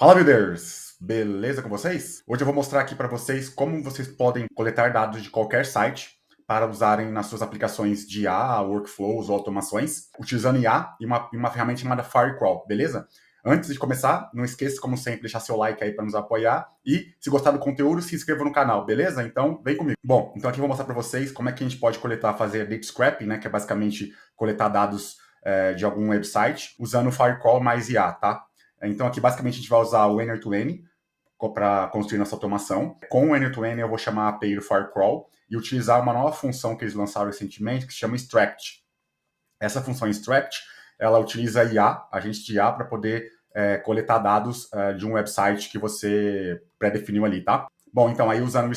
Fala, builders! Beleza com vocês? Hoje eu vou mostrar aqui para vocês como vocês podem coletar dados de qualquer site para usarem nas suas aplicações de IA, workflows ou automações, utilizando IA e uma ferramenta chamada Firecrawl, beleza? Antes de começar, não esqueça, como sempre, deixar seu like aí para nos apoiar e, se gostar do conteúdo, se inscreva no canal, beleza? Então, vem comigo. Bom, então aqui eu vou mostrar para vocês como é que a gente pode coletar, fazer data scraping, né, que é basicamente coletar dados de algum website usando o Firecrawl mais IA, tá? Então aqui basicamente a gente vai usar o N8N para construir nossa automação. Com o N8N eu vou chamar a API do Firecrawl e utilizar uma nova função que eles lançaram recentemente que se chama Extract. Essa função Extract, ela utiliza IA, agente de IA, para poder coletar dados de um website que você pré-definiu ali, tá? Bom, então aí usando o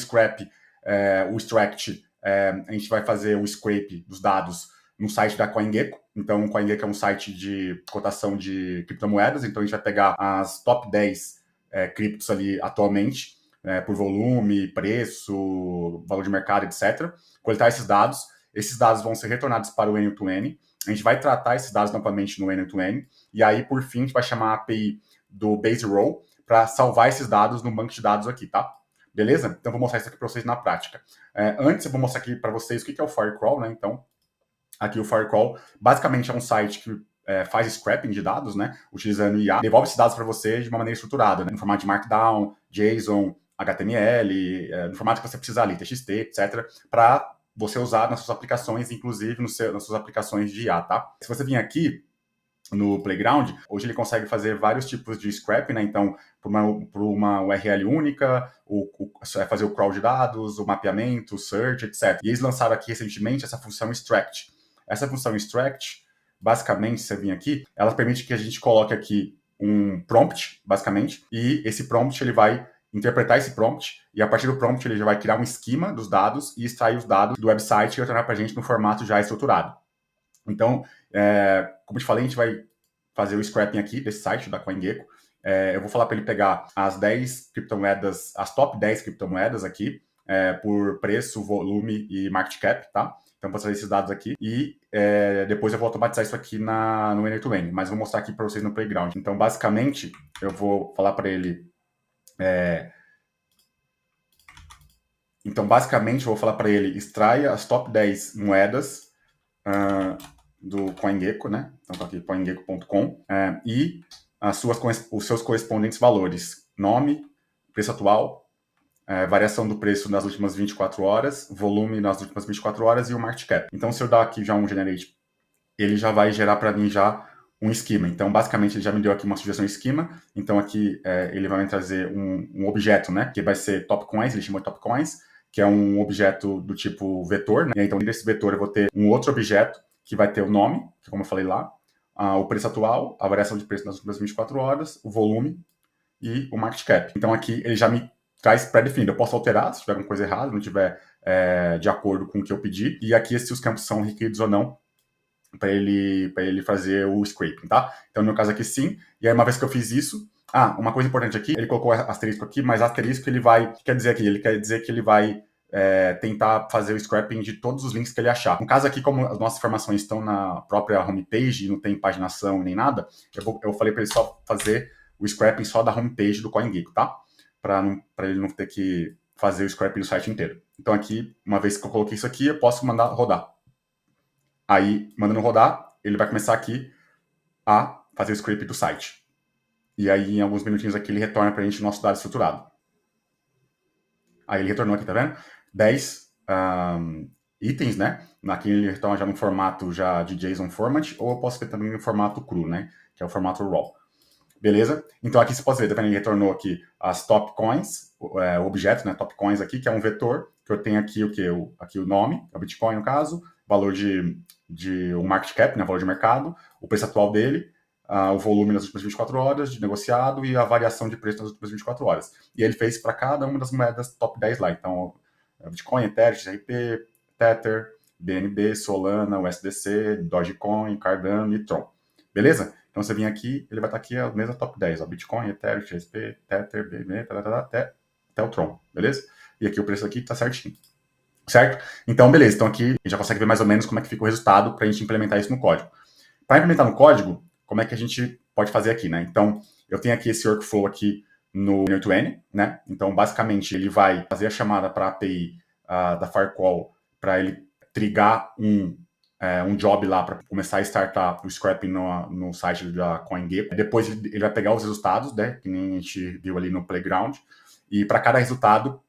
o Extract, a gente vai fazer o scrape dos dados no site da CoinGecko. Então, o CoinGecko é um site de cotação de criptomoedas. Então, a gente vai pegar as top 10 criptos ali atualmente, por volume, preço, valor de mercado, etc. Coletar esses dados. Esses dados vão ser retornados para o N2N. A gente vai tratar esses dados novamente no N2N. E aí, por fim, a gente vai chamar a API do Base Row para salvar esses dados no banco de dados aqui, tá? Beleza? Então, vou mostrar isso aqui para vocês na prática. Antes, eu vou mostrar aqui para vocês o que é o Firecrawl, né? Então, aqui o Firecrawl basicamente é um site que faz scrapping de dados, né? Utilizando IA, devolve esses dados para você de uma maneira estruturada, né? No formato de Markdown, JSON, HTML, no formato que você precisar ali, TXT, etc., para você usar nas suas aplicações, inclusive nas suas aplicações de IA, tá? Se você vir aqui no Playground, hoje ele consegue fazer vários tipos de scrapping, né? Então, por uma URL única, fazer o crawl de dados, o mapeamento, o search, etc. E eles lançaram aqui recentemente essa função Extract. Essa função Extract, basicamente, se você vir aqui, ela permite que a gente coloque aqui um prompt, basicamente, e esse prompt ele vai interpretar esse prompt, e a partir do prompt ele já vai criar um esquema dos dados e extrair os dados do website e retornar para a gente no formato já estruturado. Então, como eu te falei, a gente vai fazer o scrapping aqui desse site da CoinGecko. Eu vou falar para ele pegar as 10 criptomoedas, as top 10 criptomoedas aqui, por preço, volume e market cap, tá? Então, vou trazer esses dados aqui e depois eu vou automatizar isso aqui no N2N, mas vou mostrar aqui para vocês no Playground. Então, basicamente, eu vou falar para ele... extraia as top 10 moedas do CoinGecko, né? Então, tá aqui, coingecko.com, e os seus correspondentes valores. Nome, preço atual, variação do preço nas últimas 24 horas, volume nas últimas 24 horas e o market cap. Então, se eu dar aqui já um generate, ele já vai gerar para mim já um esquema. Então, basicamente, ele já me deu aqui uma sugestão de esquema. Então, aqui ele vai me trazer um objeto, né? Que vai ser Topcoins, ele chamou de Topcoins, que é um objeto do tipo vetor, né? Então, nesse vetor eu vou ter um outro objeto que vai ter o nome, que como eu falei lá, o preço atual, a variação de preço nas últimas 24 horas, o volume e o market cap. Então, aqui ele já me traz pré-definido. Eu posso alterar se tiver alguma coisa errada, não tiver de acordo com o que eu pedi. E aqui se os campos são requeridos ou não para ele fazer o scraping, tá? Então, no meu caso aqui, sim. E aí, uma vez que eu fiz isso... uma coisa importante aqui, ele colocou asterisco aqui, mas asterisco ele vai... O que quer dizer aqui? Ele quer dizer que ele vai tentar fazer o scrapping de todos os links que ele achar. No caso aqui, como as nossas informações estão na própria homepage, não tem paginação nem nada, eu falei para ele só fazer o scrapping só da homepage do CoinGecko, tá? Para ele não ter que fazer o scrapping do site inteiro. Então aqui, uma vez que eu coloquei isso aqui, eu posso mandar rodar. Aí, mandando rodar, ele vai começar aqui a fazer o scrape do site. E aí, em alguns minutinhos aqui, ele retorna para a gente o nosso dado estruturado. Aí ele retornou aqui, tá vendo? 10 itens, né? Aqui ele retorna já no formato já de JSON format, ou eu posso ver também no formato cru, né? Que é o formato raw. Beleza? Então aqui você pode ver, tá vendo? Ele retornou aqui as top coins, o objeto, né? Top coins aqui, que é um vetor, que eu tenho aqui aqui o nome, o Bitcoin no caso, valor o market cap, né? Valor de mercado, o preço atual dele, o volume nas últimas 24 horas de negociado e a variação de preço nas últimas 24 horas. E ele fez para cada uma das moedas top 10 lá. Então, Bitcoin, Ethereum, XRP, Tether, BNB, Solana, USDC, Dogecoin, Cardano e Tron. Beleza? Então, você vem aqui, ele vai estar aqui a mesma top 10. Ó, Bitcoin, Ethereum, XRP, Tether, BNB, até o Tron. Beleza? E aqui o preço aqui está certinho. Certo? Então, beleza. Então, aqui a gente já consegue ver mais ou menos como é que fica o resultado para a gente implementar isso no código. Para implementar no código, como é que a gente pode fazer aqui, né? Então, eu tenho aqui esse workflow aqui no Near2N, né? Então, basicamente, ele vai fazer a chamada para a API da Firequal para ele trigar um job lá para começar a startar o scrapping no site da CoinGecko. Depois ele vai pegar os resultados, né, que nem a gente viu ali no Playground, e para cada resultado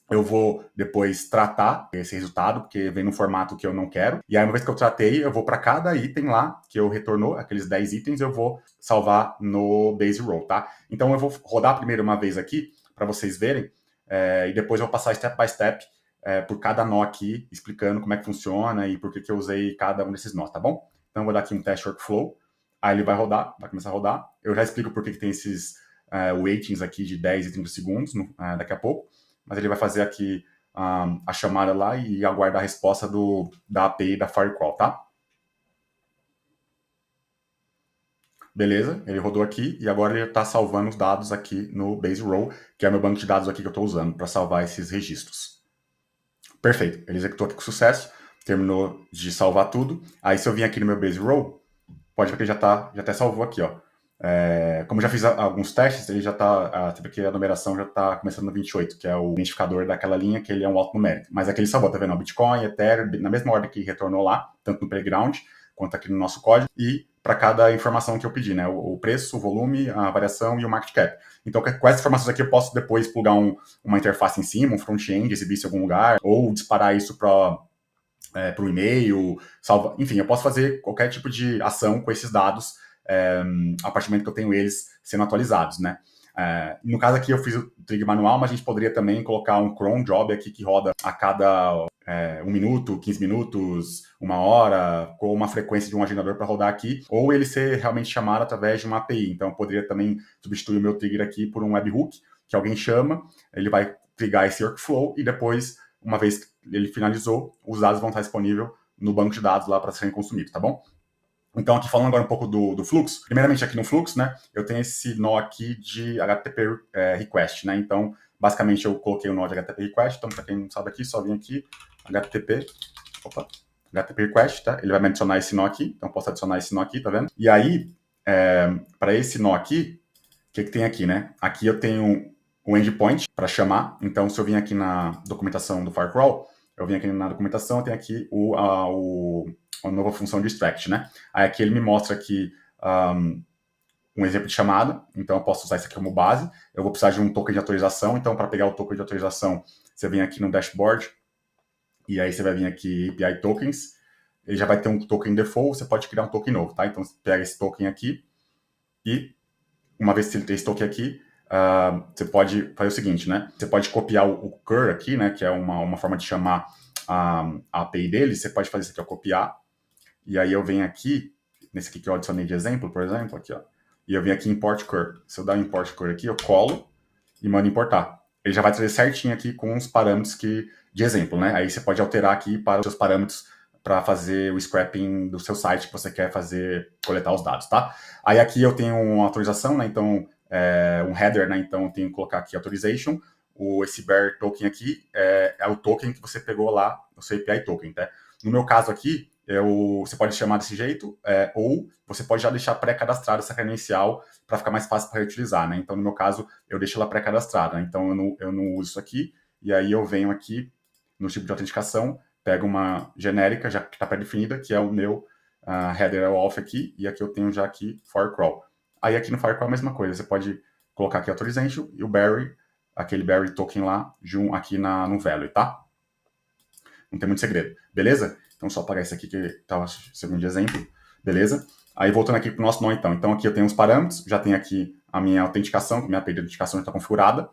eu vou depois tratar esse resultado, porque vem no formato que eu não quero. E aí, uma vez que eu tratei, eu vou para cada item lá que eu retornou, aqueles 10 itens, eu vou salvar no base row, tá? Então, eu vou rodar primeiro uma vez aqui, para vocês verem, e depois eu vou passar step by step por cada nó aqui, explicando como é que funciona e por que eu usei cada um desses nós, tá bom? Então, eu vou dar aqui um test workflow, aí ele vai rodar, vai começar a rodar. Eu já explico por que tem esses waitings aqui de 10 e 30 segundos daqui a pouco. Mas ele vai fazer aqui a chamada lá e aguardar a resposta da API da Firequal, tá? Beleza, ele rodou aqui e agora ele está salvando os dados aqui no Base Row, que é o meu banco de dados aqui que eu estou usando para salvar esses registros. Perfeito, ele executou aqui com sucesso, terminou de salvar tudo. Aí se eu vim aqui no meu Base Row, pode ver que ele já até salvou aqui, ó. Como eu já fiz alguns testes, ele já está, tipo aqui a numeração já está começando no 28, que é o identificador daquela linha, que ele é um alfanumérico. Mas aqui ele salvou, tá vendo? O Bitcoin, Ethereum, na mesma ordem que retornou lá, tanto no Playground quanto aqui no nosso código, e para cada informação que eu pedi, né? O preço, o volume, a variação e o market cap. Então, com essas informações aqui, eu posso depois plugar uma interface em cima, um front-end, exibir isso em algum lugar, ou disparar isso para o e-mail, enfim, eu posso fazer qualquer tipo de ação com esses dados a partir do momento que eu tenho eles sendo atualizados, né? No caso aqui eu fiz o trig manual, mas a gente poderia também colocar um cron job aqui que roda a cada 1 minuto, 15 minutos, 1 hora, com uma frequência de um agendador para rodar aqui, ou ele ser realmente chamado através de uma API. Então eu poderia também substituir o meu trigger aqui por um webhook, que alguém chama, ele vai trigar esse workflow e depois, uma vez que ele finalizou, os dados vão estar disponíveis no banco de dados lá para serem consumidos, tá bom? Então, aqui falando agora um pouco do fluxo, primeiramente aqui no fluxo, né, eu tenho esse nó aqui de HTTP request, né, então, basicamente eu coloquei o nó de HTTP request, então, para quem não sabe aqui, só vim aqui, HTTP request, tá, ele vai me adicionar esse nó aqui, então posso adicionar esse nó aqui, tá vendo? E aí, para esse nó aqui, o que tem aqui, né, aqui eu tenho um endpoint para chamar, então, se eu vim aqui na documentação do Firecrawl, eu vim aqui na documentação, eu tenho aqui uma nova função de extract, né? Aí aqui ele me mostra aqui um exemplo de chamada, então eu posso usar isso aqui como base. Eu vou precisar de um token de autorização, então para pegar o token de autorização, você vem aqui no dashboard, e aí você vai vir aqui API tokens, ele já vai ter um token default, você pode criar um token novo, tá? Então você pega esse token aqui, e uma vez que ele tem esse token aqui, você pode fazer o seguinte, né? Você pode copiar o cur aqui, né? Que é uma forma de chamar a API dele, você pode fazer isso aqui, ó, copiar, e aí eu venho aqui, nesse aqui que eu adicionei de exemplo, por exemplo, aqui, ó, e eu venho aqui em import cur. Se eu dar um import cur aqui, eu colo e mando importar. Ele já vai trazer certinho aqui com os parâmetros de exemplo, né? Aí você pode alterar aqui para os seus parâmetros para fazer o scrapping do seu site que você quer coletar os dados, tá? Aí aqui eu tenho uma autorização, né? Então, um header, né? Então eu tenho que colocar aqui authorization. Esse bear token aqui é o token que você pegou lá no seu API token, tá? No meu caso aqui, você pode chamar desse jeito, ou você pode já deixar pré-cadastrada essa credencial para ficar mais fácil para reutilizar, né? Então, no meu caso, eu deixo ela pré-cadastrada, né? Então eu não uso isso aqui, e aí eu venho aqui no tipo de autenticação, pego uma genérica, já que está pré-definida, que é o meu header é o auth aqui, e aqui eu tenho já aqui Firecrawl. Aí aqui no Firecrawl é a mesma coisa, você pode colocar aqui authorization e o Barry, aquele Barry token lá, aqui no value, tá? Não tem muito segredo, beleza? Então, só apagar esse aqui que estava servindo de exemplo, beleza? Aí, voltando aqui para o nosso nó, então. Então, aqui eu tenho os parâmetros, já tenho aqui a minha autenticação, minha API de autenticação já está configurada.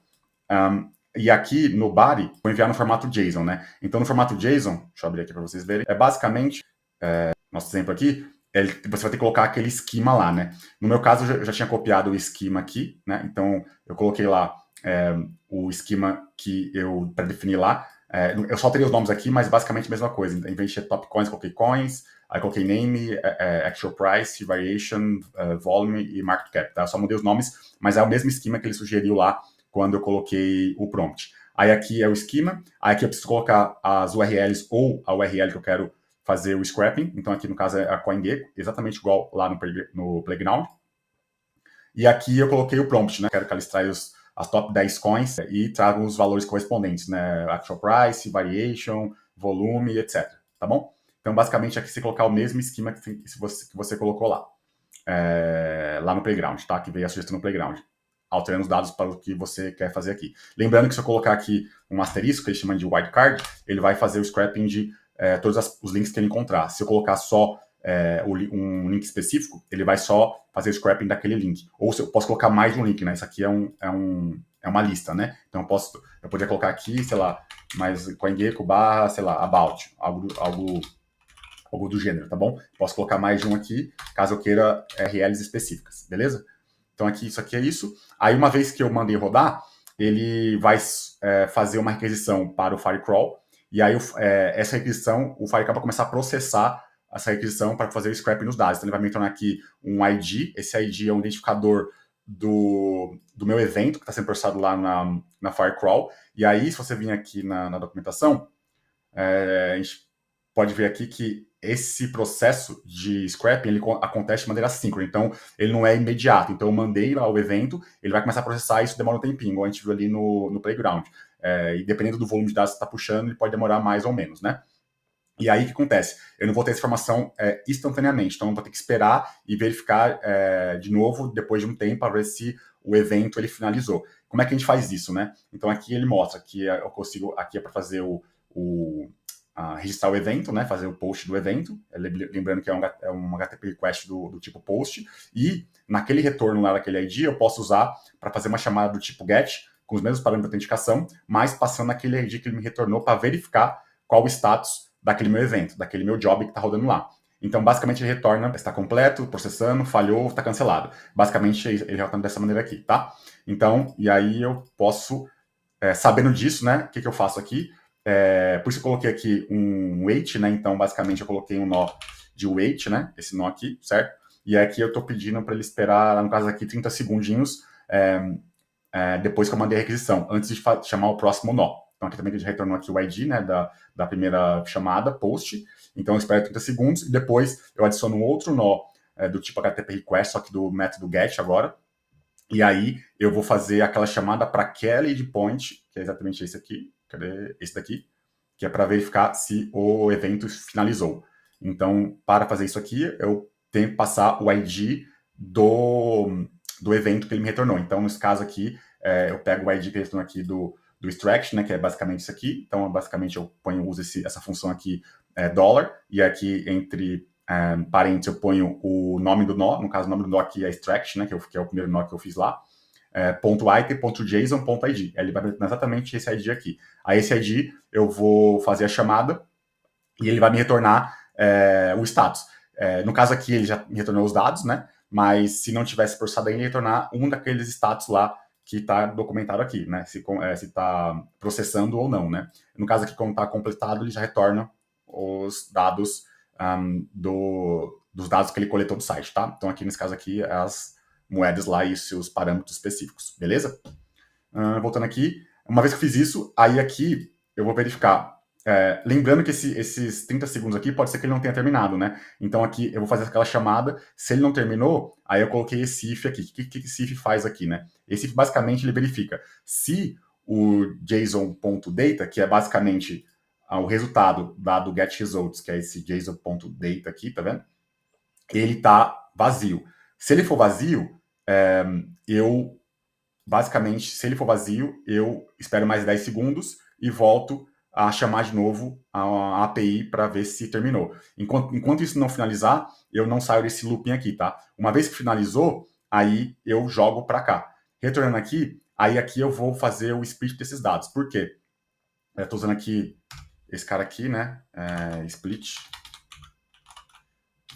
E aqui no body, vou enviar no formato JSON, né? Então, no formato JSON, deixa eu abrir aqui para vocês verem, basicamente, nosso exemplo aqui, você vai ter que colocar aquele esquema lá, né? No meu caso, eu já tinha copiado o esquema aqui, né? Então, eu coloquei lá o esquema que eu pré-defini lá. Eu só alterei os nomes aqui, mas basicamente a mesma coisa. Em vez de ter top coins, coloquei coins, aí coloquei name, actual price, variation, volume e market cap, tá? Eu só mudei os nomes, mas é o mesmo esquema que ele sugeriu lá quando eu coloquei o prompt. Aí aqui é o esquema, aí aqui eu preciso colocar as URLs ou a URL que eu quero fazer o scrapping, então aqui no caso é a CoinGecko, exatamente igual lá no Playground. E aqui eu coloquei o prompt, né? Quero que ela extraia as top 10 coins e traga os valores correspondentes, né? Actual price, variation, volume, etc. Tá bom? Então, basicamente, aqui você colocar o mesmo esquema que você colocou lá. Lá no Playground, tá? Que veio a sugestão no Playground. Alterando os dados para o que você quer fazer aqui. Lembrando que se eu colocar aqui um asterisco, que ele chama de wildcard, ele vai fazer o scrapping de todos os links que ele encontrar. Se eu colocar só um link específico, ele vai só fazer o scrapping daquele link. Ou se eu posso colocar mais de um link, né? Isso aqui é uma lista, né? Então eu poderia colocar aqui, sei lá, mais CoinGecko / sei lá, about, algo do gênero, tá bom? Posso colocar mais de um aqui, caso eu queira URLs específicas, beleza? Então aqui, isso aqui é isso. Aí uma vez que eu mandei rodar, ele vai fazer uma requisição para o Firecrawl, e aí essa requisição, o Firecrawl vai começar a processar essa requisição para fazer o scrapping nos dados. Então ele vai me tornar aqui um ID, esse ID é um identificador do meu evento, que está sendo processado lá na Firecrawl, e aí se você vir aqui na documentação, a gente pode ver aqui que esse processo de scrapping ele acontece de maneira assíncrona, então ele não é imediato. Então eu mandei lá o evento, ele vai começar a processar, isso demora um tempinho, igual a gente viu ali no Playground. E dependendo do volume de dados que você está puxando, ele pode demorar mais ou menos, né? E aí o que acontece? Eu não vou ter essa informação instantaneamente, então eu vou ter que esperar e verificar de novo depois de um tempo para ver se o evento ele finalizou. Como é que a gente faz isso, né? Então aqui ele mostra que eu consigo, aqui é para fazer registrar o evento, né? Fazer o post do evento, lembrando que é um HTTP request do tipo post, e naquele retorno lá daquele ID eu posso usar para fazer uma chamada do tipo get, com os mesmos parâmetros de autenticação, mas passando aquele ID que ele me retornou para verificar qual o status daquele meu evento, daquele meu job que está rodando lá. Então, basicamente, ele retorna, está completo, processando, falhou, está cancelado. Basicamente, ele retorna dessa maneira aqui, tá? Então, e aí eu posso, sabendo disso, né, o que eu faço aqui? Por isso eu coloquei aqui um wait, né? Então, basicamente, eu coloquei um nó de wait, né? Esse nó aqui, certo? E aqui eu estou pedindo para ele esperar, no caso aqui, 30 segundinhos depois que eu mandei a requisição, antes de chamar o próximo nó. Então, aqui também ele já retornou aqui o ID, né, da primeira chamada, post. Então, eu espero 30 segundos e depois eu adiciono um outro nó do tipo HTTP request, só que do método get agora. E aí eu vou fazer aquela chamada para aquela endpoint, que é exatamente esse aqui. Cadê? Esse daqui, que é para verificar se o evento finalizou. Então, para fazer isso aqui, eu tenho que passar o ID do evento que ele me retornou. Então, nesse caso aqui, eu pego o ID que ele retornou aqui do extract, né, que é basicamente isso aqui. Então, basicamente, eu uso essa função aqui, $, e aqui entre parênteses eu ponho o nome do nó. No caso, o nome do nó aqui é extract, né, que é o primeiro nó que eu fiz lá. .item.json.id. Ele vai me exatamente esse ID aqui. A esse ID eu vou fazer a chamada e ele vai me retornar o status. No caso aqui ele já me retornou os dados, né? Mas se não tivesse processado ainda, ele ia retornar um daqueles status lá que está documentado aqui, né? Se está processando ou não, né? No caso aqui, como está completado, ele já retorna os dados dos dados que ele coletou do site, tá? Então aqui nesse caso aqui as moedas lá e seus parâmetros específicos, beleza? Voltando aqui, uma vez que eu fiz isso, aí aqui eu vou verificar. Lembrando que esses 30 segundos aqui pode ser que ele não tenha terminado, né? Então aqui eu vou fazer aquela chamada. Se ele não terminou, aí eu coloquei esse if aqui. O que esse if faz aqui, né? Esse if basicamente ele verifica se o JSON.data, que é basicamente o resultado do getResults, que é esse JSON.data aqui, tá vendo? Ele tá vazio. Se ele for vazio, basicamente, se ele for vazio, eu espero mais 10 segundos e volto a chamar de novo a API para ver se terminou. Enquanto isso não finalizar, eu não saio desse looping aqui, tá? Uma vez que finalizou, aí eu jogo para cá. Retornando aqui, aí aqui eu vou fazer o split desses dados. Por quê? Eu estou usando aqui esse cara aqui, né? Split.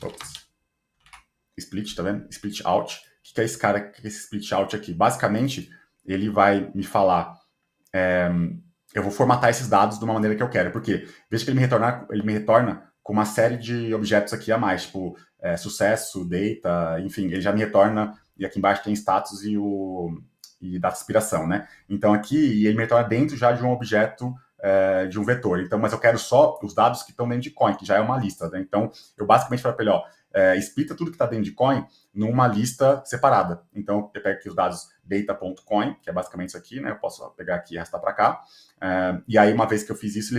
Ops. Split, tá vendo? Split out. O que é esse cara, que é esse split out aqui? Basicamente, ele vai me falar, eu vou formatar esses dados de uma maneira que eu quero, porque veja que ele me retorna com uma série de objetos aqui a mais, tipo sucesso, data, enfim, ele já me retorna, e aqui embaixo tem status e data de expiração, né? Então aqui, ele me retorna dentro já de um objeto, de um vetor. Então, mas eu quero só os dados que estão dentro de coin, que já é uma lista, né? Então, eu basicamente falo para ele, splita tudo que está dentro de coin numa lista separada. Então, eu pego aqui os dados data.coin, que é basicamente isso aqui, né? Eu posso pegar aqui e arrastar para cá. E aí, uma vez que eu fiz isso,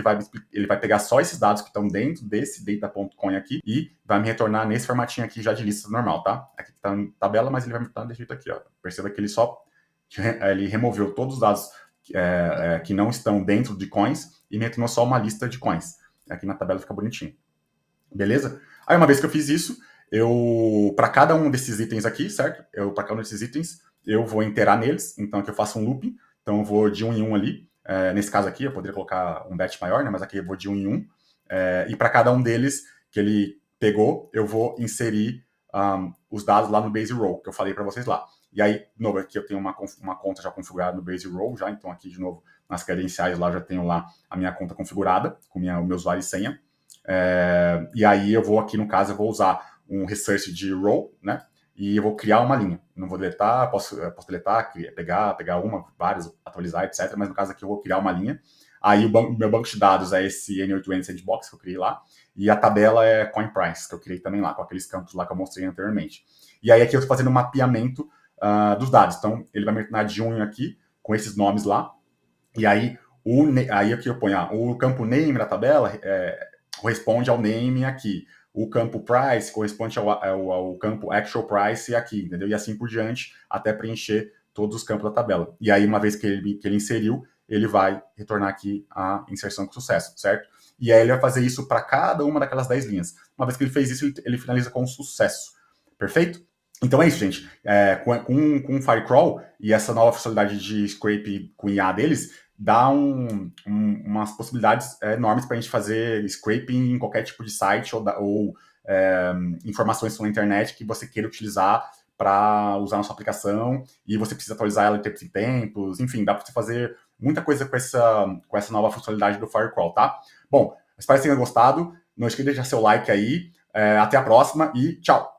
ele vai pegar só esses dados que estão dentro desse data.coin aqui e vai me retornar nesse formatinho aqui já de lista normal, tá? Aqui está em tabela, mas ele vai me retornar desse jeito aqui, ó. Perceba que ele removeu todos os dados que não estão dentro de coins e me retornou só uma lista de coins. Aqui na tabela fica bonitinho. Beleza? Aí, uma vez que eu fiz isso, para cada um desses itens aqui, certo? Para cada um desses itens, eu vou interar neles. Então, aqui eu faço um looping. Então, eu vou de 1 em 1 ali. Nesse caso aqui, eu poderia colocar um batch maior, né? Mas aqui eu vou de 1 em 1. E para cada um deles que ele pegou, eu vou inserir os dados lá no Base Row, que eu falei para vocês lá. E aí, de novo, aqui eu tenho uma conta já configurada no Base Row, já. Então, aqui, de novo, nas credenciais lá, eu já tenho lá a minha conta configurada, com o meu usuário e senha. E aí, eu vou aqui, no caso, eu vou usar um research de row, né? E eu vou criar uma linha. Não vou deletar, posso deletar, pegar uma, várias, atualizar, etc. Mas no caso aqui eu vou criar uma linha. Aí o meu banco de dados é esse N8N Sandbox que eu criei lá. E a tabela é Coin Price, que eu criei também lá, com aqueles campos lá que eu mostrei anteriormente. E aí aqui eu estou fazendo um mapeamento dos dados. Então ele vai me retornar de 1 aqui, com esses nomes lá. E aí, aí aqui eu ponho o campo name da tabela corresponde ao name aqui. O campo price corresponde ao campo actual price aqui, entendeu? E assim por diante, até preencher todos os campos da tabela. E aí, uma vez que ele inseriu, ele vai retornar aqui a inserção com sucesso, certo? E aí ele vai fazer isso para cada uma daquelas 10 linhas. Uma vez que ele fez isso, ele finaliza com sucesso. Perfeito? Então é isso, gente. Com o Firecrawl e essa nova funcionalidade de scrape com IA deles, dá umas possibilidades enormes para a gente fazer scraping em qualquer tipo de site ou informações na internet que você queira utilizar para usar na sua aplicação e você precisa atualizar ela em tempos e tempos. Enfim, dá para você fazer muita coisa com essa nova funcionalidade do Firecrawl, tá? Bom, espero que tenham gostado. Não esqueça de deixar seu like aí. Até a próxima e tchau!